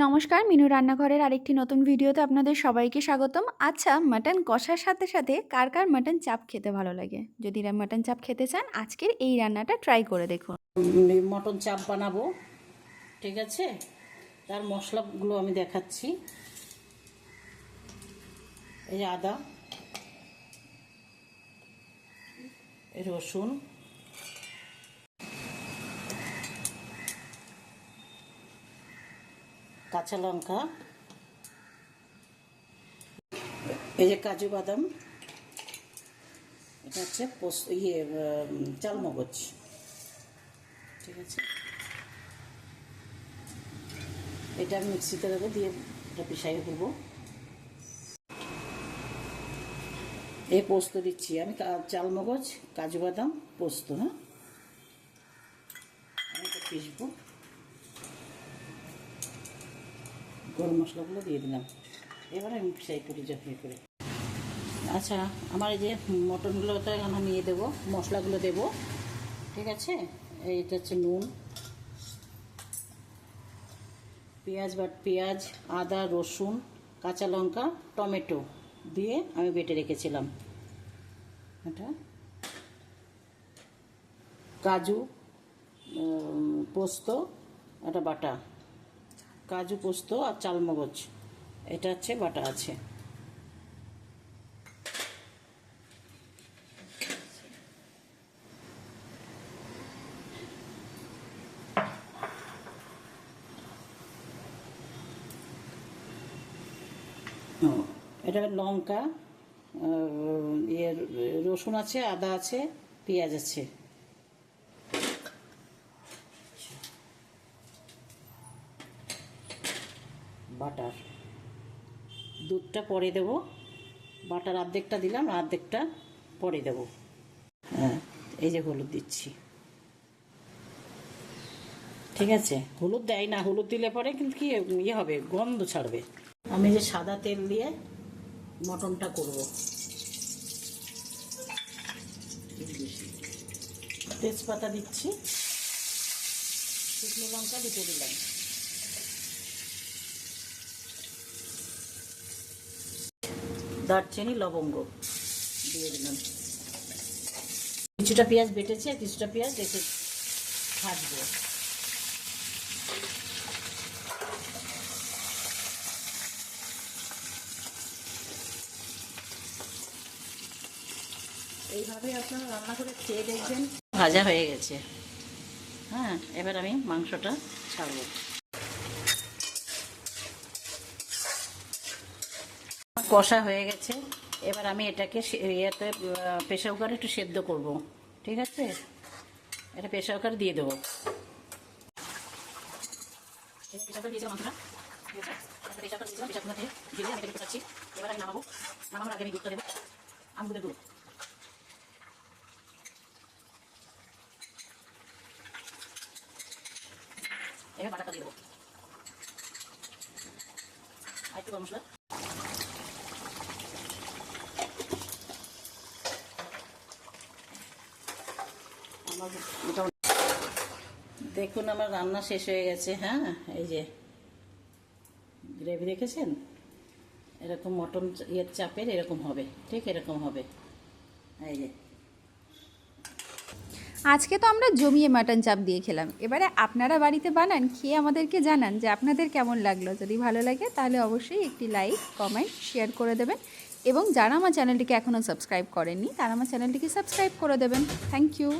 নমস্কার, মিনু রান্নাঘরের আরেকটি নতুন ভিডিওতে আপনাদের সবাইকে স্বাগতম। আচ্ছা, মাটন কষার সাথে সাথে কার কার মাটন চাপ খেতে ভালো লাগে? যদি মাটন চাপ খেতে চান, আজকের এই রান্নাটা ট্রাই করে দেখুন। মটন চাপ বানাবো, ঠিক আছে? তার মশলাগুলো আমি দেখাচ্ছি। এই আদা, রসুন, কাঁচা লঙ্কা, এই যে কাজু বাদাম, এটা হচ্ছে চালমগজ, ঠিক আছে? এটা আমি মিক্সিতে দেবো, দিয়ে এটা পিষাই করবো। এই পোস্ত দিচ্ছি আমি, চালমগজ, কাজু বাদাম, পোস্ত। হ্যাঁ, আমি এটা পিষবো। গরম মশলাগুলো দিয়ে দিলাম। এবার আমি পিষাই করি যত্ন করে। আচ্ছা, আমার এই যে মটনগুলোতে আমি নিয়ে দেবো, মশলাগুলো দেবো, ঠিক আছে? এইটা হচ্ছে নুন, পেঁয়াজ, আদা, রসুন, কাঁচা লঙ্কা, টমেটো দিয়ে আমি বেটে রেখেছিলাম। এটা কাজু, পোস্ত, এটা বাটা, কাজু, পোস্ত আর চালমগজ, এটা হচ্ছে বাটা আছে। এটা লঙ্কা, রসুন আছে, আদা আছে, পেঁয়াজ আছে। বাটার, দুধটা পরে দেবো। বাটার অর্ধেকটা দিলাম, অর্ধেকটা পরে দেবো। হ্যাঁ, এই যে হলুদ দিচ্ছি, ঠিক আছে? হলুদ দেয় না, হলুদ দিলে পরে কিন্তু কি ইয়ে হবে, গন্ধ ছাড়বে। আমি যে সাদা তেল দিয়ে মটনটা করব। তেজপাতা দিচ্ছি, শুকনো লঙ্কা দিতে দিলাম, দারচিনি, লবঙ্গ দিয়ে দিলাম। কিছুটা পেঁয়াজ বেটেছে, কিছুটা পেঁয়াজ রেখে ভাজবো। এইভাবে আপনারা রান্না করে খেয়ে দেখবেন। ভাজা হয়ে গেছে। হ্যাঁ, এবার আমি মাংসটা ছাড়বো। কষা হয়ে গেছে, এবার আমি এটাকে ইয়েতে প্রেসার কুকারে একটু সেদ্ধ করব, ঠিক আছে? এটা প্রেসার কুকারে দিয়ে দেবো। এবার আমি নামানোর আগে আমি দুধটা দেবো, আমগুলো দুধ। এবার বাটাটা দিয়ে দেবো, আর একটু গরম মশলা। দেখুন, আমার রান্না শেষ হয়ে গেছে। হ্যাঁ, এই যে গ্রেভি দেখেছেন, এরকম মটন চাপের এরকম হবে, ঠিক এরকম হবে। এই যে আজকে তো আমরা জমিয়ে মাটন চাপ দিয়ে খেলাম। এবারে আপনারা বাড়িতে বানান, খেয়ে আমাদেরকে জানান যে আপনাদের কেমন লাগলো। যদি ভালো লাগে তাহলে অবশ্যই একটি লাইক, কমেন্ট, শেয়ার করে দেবেন। এবং যারা আমার চ্যানেলটিকে এখনও সাবস্ক্রাইব করেননি তারা আমার চ্যানেলটিকে সাবস্ক্রাইব করে দেবেন। Thank you.